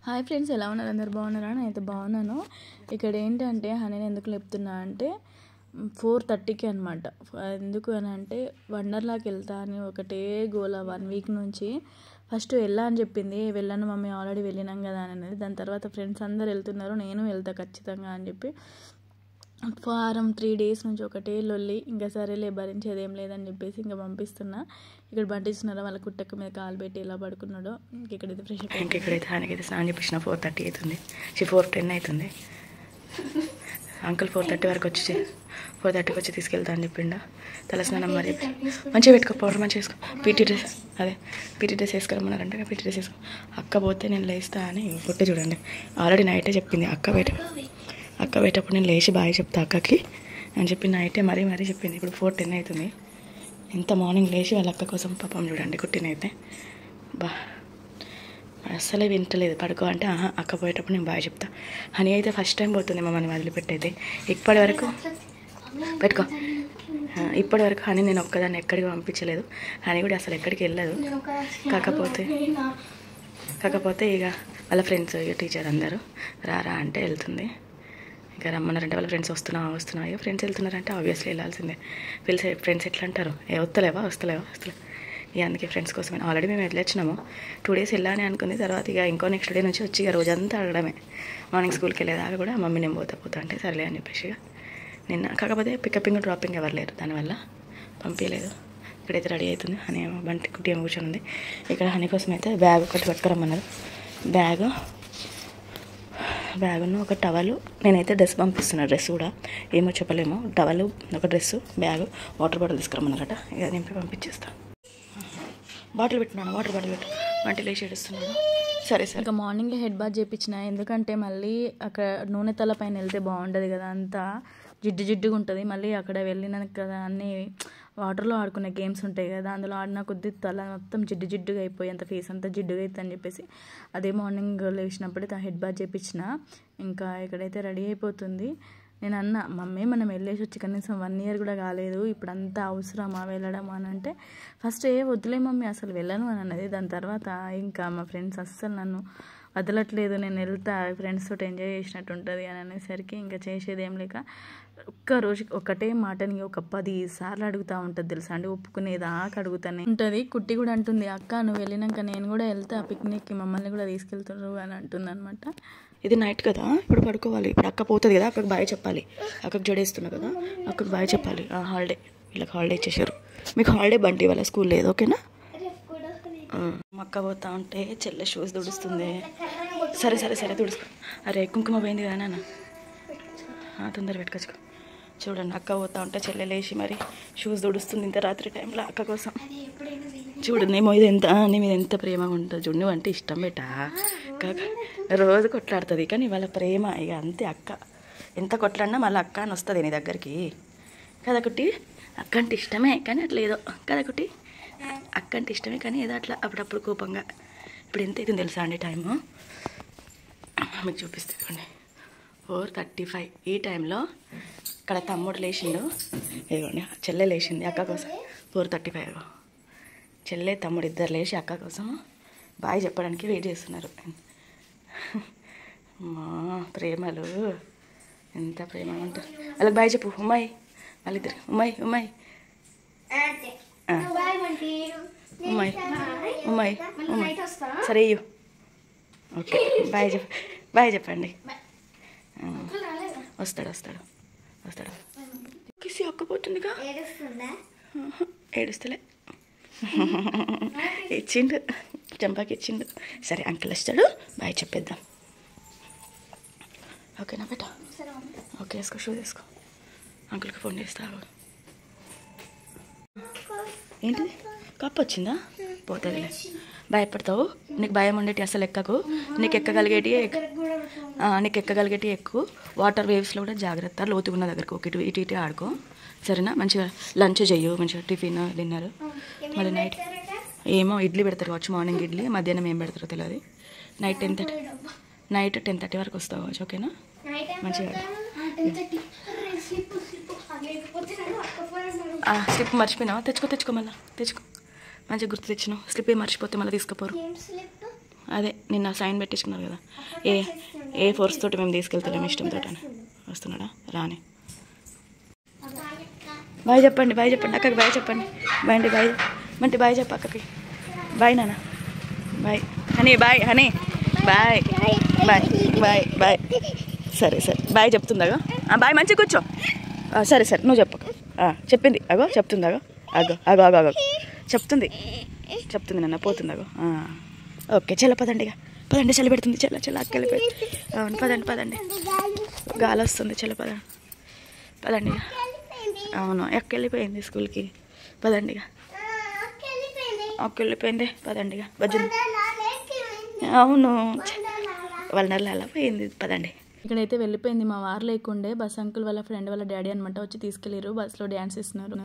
Hi friends, ఎలా ఉన్నారు? అందరు బాగున్నారా? నేనైతే బాగున్నాను. ఇక్కడ ఏంటంటే హనీని ఎందుకు లేపుతున్నా అంటే 4:30కి అనమాట. ఎందుకు అని అంటే వండర్లాకి వెళ్తా అని ఒకటే గోల 1 వీక్ నుంచి. ఫస్ట్ వెళ్ళా అని చెప్పింది, వెళ్ళాను మమ్మీ ఆల్రెడీ వెళ్ళినాం కదా అని అనేది. దాని తర్వాత ఫ్రెండ్స్ అందరు వెళ్తున్నారు, నేను వెళ్తా ఖచ్చితంగా అని చెప్పి వారం 3 డేస్ నుంచి ఒకటే లొల్లి. ఇంకా సరేలే భరించేది ఏం లేదని చెప్పేసి ఇంకా పంపిస్తున్నా. ఇక్కడ పంపిస్తున్నారా వాళ్ళ కుట్టక మీద కాలు పెట్టి ఎలా పడుకున్నాడో. ఇక్కడైతే ఫ్రెష్ అప్. ఇక్కడైతే ఆయనకైతే స్నానం చేపించిన 4:30 అవుతుంది, 4:10 అవుతుంది. అంకుల్ 4:30 వరకు వచ్చి 4:30కి వచ్చి తీసుకెళ్తా అని చెప్పిండా. తలస్నానం మరి మంచిగా పెట్టుకో, పౌడర్ మంచిగా వేసుకో. పీటీ డ్రెస్ వేసుకోరమ్మన్నారంటే పీటీ డ్రెస్ వేసుకో. అక్క పోతే నేను లేస్తా అని పుట్టి చూడండి. ఆల్రెడీ నైటే చెప్పింది అక్క పోయేటప్పుడు నేను లేచి బాగా చెప్తా అక్కకి అని చెప్పి నైటే మరీ చెప్పింది. ఇప్పుడు 4:10 అవుతుంది. ఇంత మార్నింగ్ లేచి వాళ్ళ అక్క కోసం పాపం చూడండి కుట్టినైతే అస్సలే వింటలేదు. పడుకో అంటే అక్క పోయేటప్పుడు నేను బాగా చెప్తా. హనీ అయితే ఫస్ట్ టైం పోతుంది మమ్మల్ని వదిలిపెట్టయితే. ఇప్పటి వరకు హనీ నేను ఒక్కదాన్ని ఎక్కడికి పంపించలేదు. హనీ కూడా అసలు ఎక్కడికి వెళ్ళదు. కాకపోతే ఇక వాళ్ళ ఫ్రెండ్స్ ఇక టీచర్ అందరూ రారా అంటే వెళ్తుంది. ఇంకా రమ్మన్నారంటే వాళ్ళ ఫ్రెండ్స్ వస్తున్నా ఇక ఫ్రెండ్స్ వెళ్తున్నారంటే ఆబ్వియస్లీ వెళ్ళాల్సిందే. ఫ్రెండ్స్ ఎట్లా అంటారు, వస్తలేవా ఇక అందుకే ఫ్రెండ్స్ కోసమే. ఆల్రెడీ మేము వెళ్ళొచ్చినాము, 2 డేస్ వెళ్ళాలని అనుకుంది. తర్వాత ఇక ఇంకో నెక్స్ట్ డే నుంచి వచ్చి ఇక రోజంతా అడగడమే. మార్నింగ్ స్కూల్కి వెళ్ళేదాకా కూడా మమ్మీ నేను పోతా అంటే సరేలే అని చెప్పేసి ఇక నిన్న. కాకపోతే పికపింగ్ డ్రాపింగ్ ఎవరు లేరు, దానివల్ల పంపించలేదు. ఇక్కడైతే రెడీ అవుతుంది. హనీ బంటి కుట్టి ఏమో కూర్చొని ఉంది. ఇక్కడ హనీ కోసం అయితే బ్యాగ్ ఒకటి పట్టుకురమ్మన్నారు. బ్యాగును ఒక టవలు. నేనైతే డ్రెస్ పంపిస్తున్నా, డ్రెస్ కూడా ఏమో చెప్పలేము. టవలు, ఒక డ్రెస్సు, బ్యాగు, వాటర్ బాటిల్ తీసుకురమ్మన్నారట. ఇక నింపి పంపించేస్తాను. వాటర్ బాటిల్ పెట్టు వంటి లేచి ఏడుస్తున్నాడు. సరే ఇంకా మార్నింగ్ హెడ్ బాత్ చేయించిన. ఎందుకంటే మళ్ళీ అక్కడ నూనె తల పైన వెళ్తే బాగుంటుంది కదా, అంతా జిడ్డుగా ఉంటుంది. మళ్ళీ అక్కడ వెళ్ళినాక కదా అన్నీ వాటర్లో ఆడుకునే గేమ్స్ ఉంటాయి కదా, అందులో ఆడిన కొద్ది తల మొత్తం జిడ్డుగా అయిపోయి అంత ఫేస్ అంతా జిడ్డుగా అవుతుంది అని చెప్పేసి అదే మార్నింగ్ లేచినప్పుడే హెడ్ బాత్ చేయించిన. ఇంకా ఇక్కడైతే రెడీ అయిపోతుంది. నేను అన్న మమ్మీ మనం వెళ్ళేసి వచ్చి కనీసం 1 ఇయర్ కూడా కాలేదు, ఇప్పుడు అంతా అవసరమా వెళ్ళడం అని అంటే ఫస్ట్ వద్దులే మమ్మీ అసలు వెళ్ళను అని అన్నది. దాని తర్వాత ఇంకా మా ఫ్రెండ్స్ అస్సలు నన్ను వదలట్లేదు, నేను వెళ్తా ఫ్రెండ్స్ తోటి ఎంజాయ్ చేసినట్టు ఉంటుంది అని అనేసరికి ఇంకా చేసేది ఏం లేక ఒక్క రోజుకి ఒకటే మాటని ఒక 10 సార్లు అడుగుతూ ఉంటుంది తెలుసా అండి. ఒప్పుకునేదాకా అడుగుతానే ఉంటుంది. కుట్టి కూడా అంటుంది, అక్క నువ్వు వెళ్ళినాక నేను కూడా వెళ్తా పిక్నిక్కి, మమ్మల్ని కూడా తీసుకెళ్తున్నారు అని అంటుంది అనమాట. ఇది నైట్ కదా, ఇప్పుడు పడుకోవాలి. ఇప్పుడు అక్క పోతుంది కదా, అక్కడికి బాయ్ చెప్పాలి. అక్కడికి జడేస్తున్నా కదా, అక్కడికి బాయ్ చెప్పాలి. హాలిడే, వీళ్ళకి హాలిడే ఇచ్చేసారు. మీకు హాలిడే బండి, వాళ్ళ స్కూల్ లేదు, ఓకేనా? అక్క పోతా ఉంటే చెల్లె షూస్ తుడుస్తుంది. సరే తుడుచుకో. అరే కుంకుమ పోయింది కదా నాన్న, తొందర పెట్టుకోవచ్చు. చూడండి అక్క పోతా ఉంటే చెల్లె లేచి మరి షూస్ తుడుస్తుంది ఇంత రాత్రి టైంలో అక్క కోసం. చూడు నీ మీద ఎంత ప్రేమగా ఉంటుంది. చూడు నువ్వు అంటే ఇష్టం బేటా. రోజు కొట్లాడుతుంది కానీ వాళ్ళ ప్రేమ ఇక అంతే. అక్క ఎంత కొట్లాడినా మళ్ళీ అక్క అని వస్తుంది నీ దగ్గరికి కదా కుట్టి. అక్క అంటే ఇష్టమే కానీ అట్లా ఏదో కదా కుట్టి, అక్క అంటే ఇష్టమే కానీ ఏదో అట్లా అప్పుడప్పుడు కోపంగా. ఇప్పుడు ఎంత అవుతుంది తెలుసా అండి టైము, మీకు చూపిస్తుంది. 4:35. ఈ టైంలో ఇక్కడ తమ్ముడు లేచిండు, ఇదిగోండి చెల్లె లేచింది అక్క కోసం. 4:35 చెల్లె తమ్ముడు ఇద్దరు లేచి అక్క కోసం బాయ్ చెప్పడానికి వెయిట్ చేస్తున్నారు. మా ప్రేమలు ఎంత ప్రేమగా ఉంటారు. వాళ్ళకి బాయ్ చెప్పు. ఉమ్మాయి వాళ్ళిద్దరు ఉమ్మాయి సరే అయ్యో ఓకే బాయ్ చెప్పండి. వస్తాడు కిసి అక్కపోతుందిగా, ఏడుస్తలే ఇచ్చిండు, చంపాకి ఇచ్చిండు. సరే అంకుల్ వస్తాడు, బాయ్ చెప్పేద్దాం. ఓకేనా బేటా? ఓకే వేసుకో, షూ వేసుకో. అంకుల్కి ఫోన్ చేస్తావు. ఏంటిది కప్పు వచ్చిందా? పోతుందిలే. భయపడతావు, నీకు భయం ఉండేటి అసలు ఎక్కకు. నీకు ఎక్కగలిగేటి ఎక్కువ. వాటర్ వేవ్స్లో కూడా జాగ్రత్త, లోతు ఉన్న దగ్గరకు ఇటు ఆడుకో సరేనా. మంచిగా లంచ్ చెయ్యు, మంచిగా టిఫిన్ డిన్నర్. మళ్ళీ నైట్ ఏమో ఇడ్లీ పెడతారు కావచ్చు, మార్నింగ్ ఇడ్లీ, మధ్యాహ్నం ఏం పెడతారో తెలియదు. నైట్ 10:30 వరకు వస్తావు కావచ్చు, ఓకేనా? మంచిగా స్లిప్ మర్చిపోయినావా? తెచ్చుకో మళ్ళీ మంచిగా గుర్తు తెచ్చినావు. స్లిప్ ఏ మర్చిపోతే మళ్ళీ తీసుకుపోరు. అదే నిన్న సైన్ పెట్టించుకున్నారు కదా, ఏ ఫోర్స్ తోటి మేము తీసుకెళ్తలేము ఇష్టంతో అని. వస్తున్నాడా రాని. బాయ్ చెప్పండి అక్కకి బాయ్ చెప్పండి. బంటి బాయ్ చెప్ప అక్కకి. బాయ్ నాన్న. Bye honey. బాయ్. సరే బాయ్ చెప్తుందాగో. బాయ్ మంచిగా కూర్చో. సరే నువ్వు చెప్పు. చెప్పింది అగో చెప్తుందాగో. అగో చెప్తుంది నాన్న పోతుందాగో. ఓకే చల్ల పదండి చలి పెడుతుంది. చల్ల అక్క వెళ్ళిపోయింది. అవును పదండి గాలి వస్తుంది. చల్ల పదండి అవును అక్క వెళ్ళిపోయింది స్కూల్కి. పదండి అక్క వెళ్ళిపోయింది. పదండి బజ్జుంది. అవును వాళ్ళ నెల అలా పోయింది. పదండి. ఇక్కడైతే వెళ్ళిపోయింది. మా వారు లేకుండే బస్ అంకుల్ వాళ్ళ ఫ్రెండ్ వాళ్ళ డాడీ అనమాట వచ్చి తీసుకెళ్ళారు. బస్సులో డ్యాన్స్ ఇస్తున్నారు.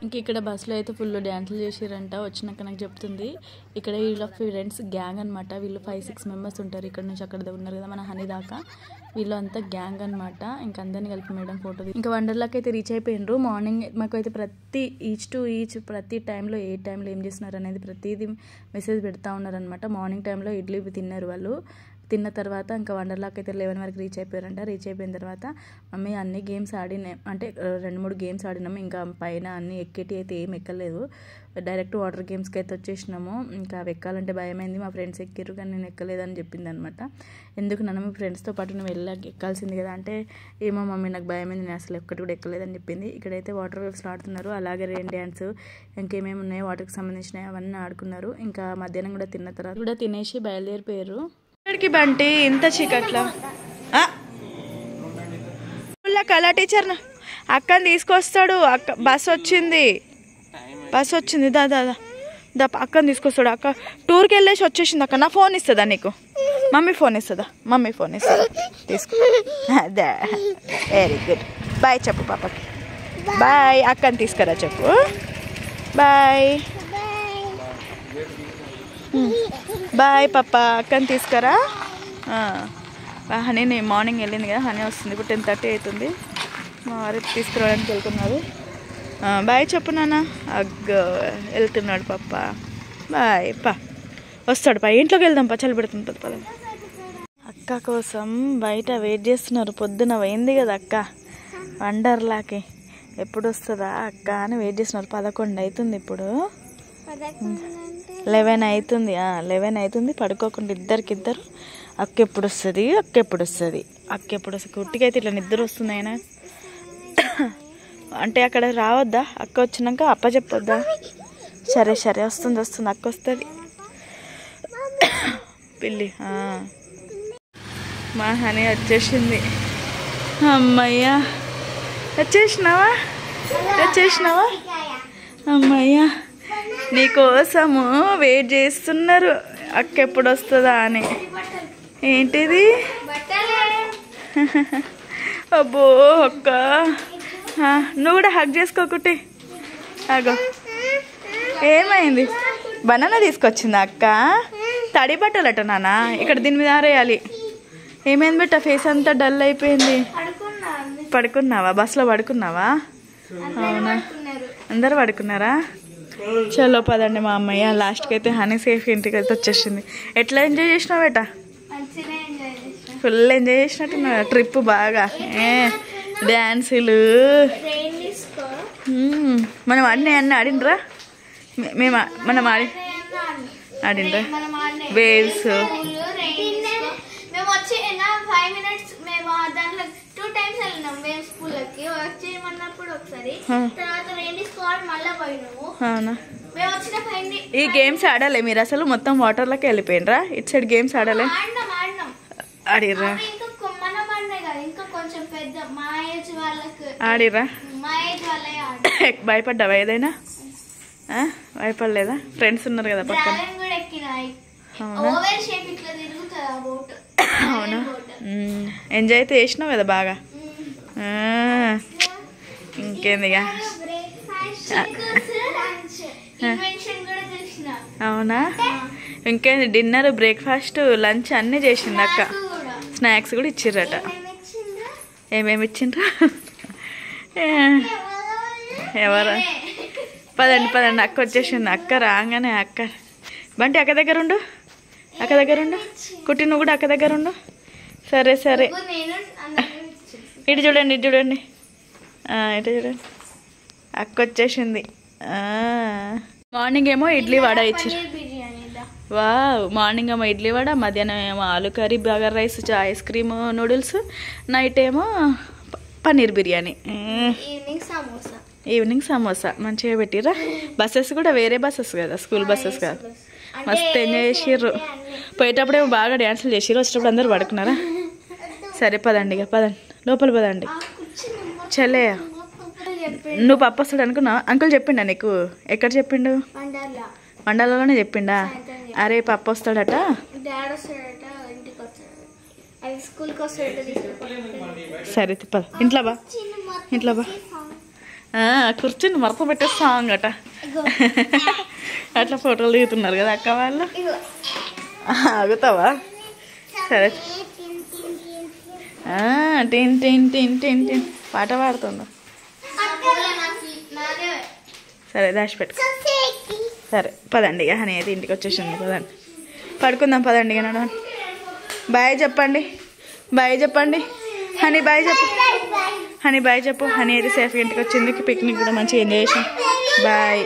ఇంక ఇక్కడ బస్సులో అయితే ఫుల్ డ్యాన్సులు చేసారంట. వచ్చినాక నాకు చెప్తుంది. ఇక్కడ వీళ్ళ ఫ్రెండ్స్ గ్యాంగ్ అనమాట. వీళ్ళు 5-6 మెంబర్స్ ఉంటారు. ఇక్కడ నుంచి అక్కడ ఉన్నారు కదా మన హనీ దాకా. వీళ్ళు అంతా గ్యాంగ్ అనమాట. ఇంక అందరినీ కలిపి మేడం ఫోటో. ఇంకా వండర్లాకి అయితే రీచ్ అయిపోయినారు. మార్నింగ్ మాకు అయితే ప్రతి టైంలో ఏ టైంలో ఏం చేస్తున్నారు అనేది ప్రతిదీ మెసేజ్ పెడతా ఉన్నారనమాట. మార్నింగ్ టైంలో ఇడ్లీ తిన్నారు వాళ్ళు. తిన్న తర్వాత ఇంకా వండర్లాకి అయితే 11 వరకు రీచ్ అయిపోయారంట. రీచ్ అయిపోయిన తర్వాత మమ్మీ అన్ని గేమ్స్ ఆడినాయి, అంటే 2-3 గేమ్స్ ఆడినాము. ఇంకా పైన అన్ని ఎక్కేటి అయితే ఏం ఎక్కలేదు. డైరెక్ట్ వాటర్ గేమ్స్కి అయితే వచ్చేసినాము. ఇంకా అవి ఎక్కాలంటే భయమైంది. మా ఫ్రెండ్స్ ఎక్కిరు కానీ నేను ఎక్కలేదని చెప్పింది అనమాట. ఎందుకు నన్ను మీ ఫ్రెండ్స్తో పాటు నువ్వు ఎక్కాల్సింది కదా అంటే, ఏమో మమ్మీ నాకు భయమైంది, నేను అసలు ఒక్కటి కూడా ఎక్కలేదని చెప్పింది. ఇక్కడైతే వాటర్ వేవ్స్ ఆడుతున్నారు. అలాగే రెయిన్ డ్యాన్స్ ఇంకేమేమి ఉన్నాయో వాటర్కి సంబంధించినవి అవన్నీ ఆడుకున్నారు. ఇంకా మధ్యాహ్నం కూడా తిన్న తర్వాత కూడా తినేసి బయలుదేరిపోయారు. ఇక్కడికి బంటి ఇంత చీకట్లా కళా టీచర్ అక్కని తీసుకొస్తాడు. బస్ వచ్చింది దా అక్కని తీసుకొస్తాడు. అక్క టూర్కి వెళ్ళేసి వచ్చేసింది. అక్క నా ఫోన్ ఇస్తుందా నీకు? మమ్మీ ఫోన్ ఇస్తుందా తీసుకో. అదే వెరీ గుడ్. బాయ్ చెప్పు పాపకి. బాయ్ అక్కని తీసుకురా చెప్పు. బాయ్ పాప అక్కని తీసుకురా. హనీ మార్నింగ్ వెళ్ళింది కదా, హనీ వస్తుంది. ఇప్పుడు 10:30 అవుతుంది. మా వారు తీసుకురావడానికి వెళ్తున్నారు. బాయ్ చెప్పు నాన్న. వెళ్తున్నాడు పప్ప. బాయ్ వస్తాడు ఇంట్లోకి వెళ్దాం చలి పెడుతుంది. పద. అక్క కోసం బయట వెయిట్ చేస్తున్నారు. పొద్దున పోయింది కదా అక్క వండర్లాకి, ఎప్పుడు వస్తుందా అక్క అని వెయిట్ చేస్తున్నారు. 11 అవుతుంది ఇప్పుడు. 11 అవుతుంది. పడుకోకుండా ఇద్దరు అక్క ఎప్పుడు వస్తుంది కుట్టికైతే ఇట్లా నిద్ర వస్తుంది. అయినా అంటే అక్కడ రావద్దా? అక్క వచ్చినాక అప్ప చెప్పొద్దా? సరే వస్తుంది అక్క వస్తుంది. పిల్లి మా హనీ వచ్చేసింది. అమ్మయ్యా వచ్చేసినావా? అమ్మయ్యా నీకోసము వెయిట్ చేస్తున్నారు అక్క ఎప్పుడు వస్తుందా అని. ఏంటిది? అబ్బో అక్క నువ్వు కూడా హగ్ చేసుకోకుటి. అగో ఏమైంది? బనానా తీసుకొచ్చిందా అక్క? తడి బట్టలట నాన్న. ఇక్కడ దీని మీద ఆరేయాలి. ఏమైంది బెట్ట? ఫేస్ అంతా డల్ అయిపోయింది. పడుకున్నావా? బస్సులో పడుకున్నావా? అవునా, అందరు పడుకున్నారా? చలో పదండి. మా అమ్మయ్య లాస్ట్కి అయితే హనీ సేఫ్ ఇంటికి అయితే వచ్చేసింది. ఎట్లా ఎంజాయ్ చేసినావు బేట? ఫుల్ ఎంజాయ్ చేసినట్టున్నా ట్రిప్ బాగా. డ్యాన్సులు మనం ఆడినాయి అన్నీ ఆడినరా? మనం ఆడినరా? వేవ్స్ ఈ గేమ్స్ ఆడాలి మీరు? అసలు మొత్తం వాటర్లోకి వెళ్ళిపోయినరా? ఇటు సైడ్ గేమ్స్ ఆడాలి. ఆడిర్రా? ఆడిర్రా? భయపడ్డావా ఏదైనా? భయపడలేదా? ఫ్రెండ్స్ ఉన్నారు కదా పక్కన. అవునా, ఎంజాయ్ అయితే చేసినావు కదా బాగా. ఇంకేందిగా అవునా ఇంకేంది డిన్నర్ బ్రేక్ఫాస్ట్ లంచ్ అన్నీ చేసింది అక్క స్నాక్స్ కూడా ఇచ్చిర్రట ఏమేమి ఇచ్చిండ్రు ఎవరు పదండి అక్క వచ్చేసింది అక్క రాగానే అక్క బంటి అక్క దగ్గర ఉండు కుట్టి నువ్వు కూడా అక్క దగ్గర ఉండు సరే ఇటు చూడండి ఇటు చూడండి అక్క వచ్చేసింది మార్నింగ్ ఏమో ఇడ్లీ వడ ఇచ్చారు మార్నింగ్ ఏమో ఇడ్లీ వడ మధ్యాహ్నం ఏమో aloo curry bagara rice ice cream noodles night ఏమో పన్నీర్ బిర్యానీ ఈవినింగ్ సమోసా మంచిగా పెట్టిర్రా బస్సెస్ కూడా వేరే బస్సెస్ కదా స్కూల్ బస్సెస్ కాదు మస్తు ఎంజాయ్ చేసిర్రు పోయేటప్పుడేమో బాగా డ్యాన్సులు చేసిర్రు వచ్చేటప్పుడు అందరు పడుకున్నారా సరే పదండి ఇక పదండి లోపల పదండి చలే నువ్వు పప్పు వస్తాడు అనుకున్నా అంకుల్ చెప్పిండా నీకు ఎక్కడ చెప్పిండు మండలంలోనే చెప్పిండా అరే పప్పు వస్తాడట సరే పద ఇంట్లో బా కూర్చుని మరప పెట్టే సాంగ్ అట అట్లా ఫోటోలు దిగుతున్నారు కదా అక్క వాళ్ళు ఆగుతావా సరే టిన్ టిన్ టిన్ టిన్ టిన్ పాట పాడుతుందా సరే దాచిపెట్టుకో సరే పదండి ఇక హనీ అయితే ఇంటికి వచ్చేసింది పదండి పడుకుందాం పదండి ఇక నడవండి బాయ్ చెప్పండి హనీ బాయ్ చెప్పు హనీ అయితే సేఫ్గా ఇంటికి వచ్చింది పిక్నిక్ కూడా మంచిగా ఎంజాయ్ చేసాం బాయ్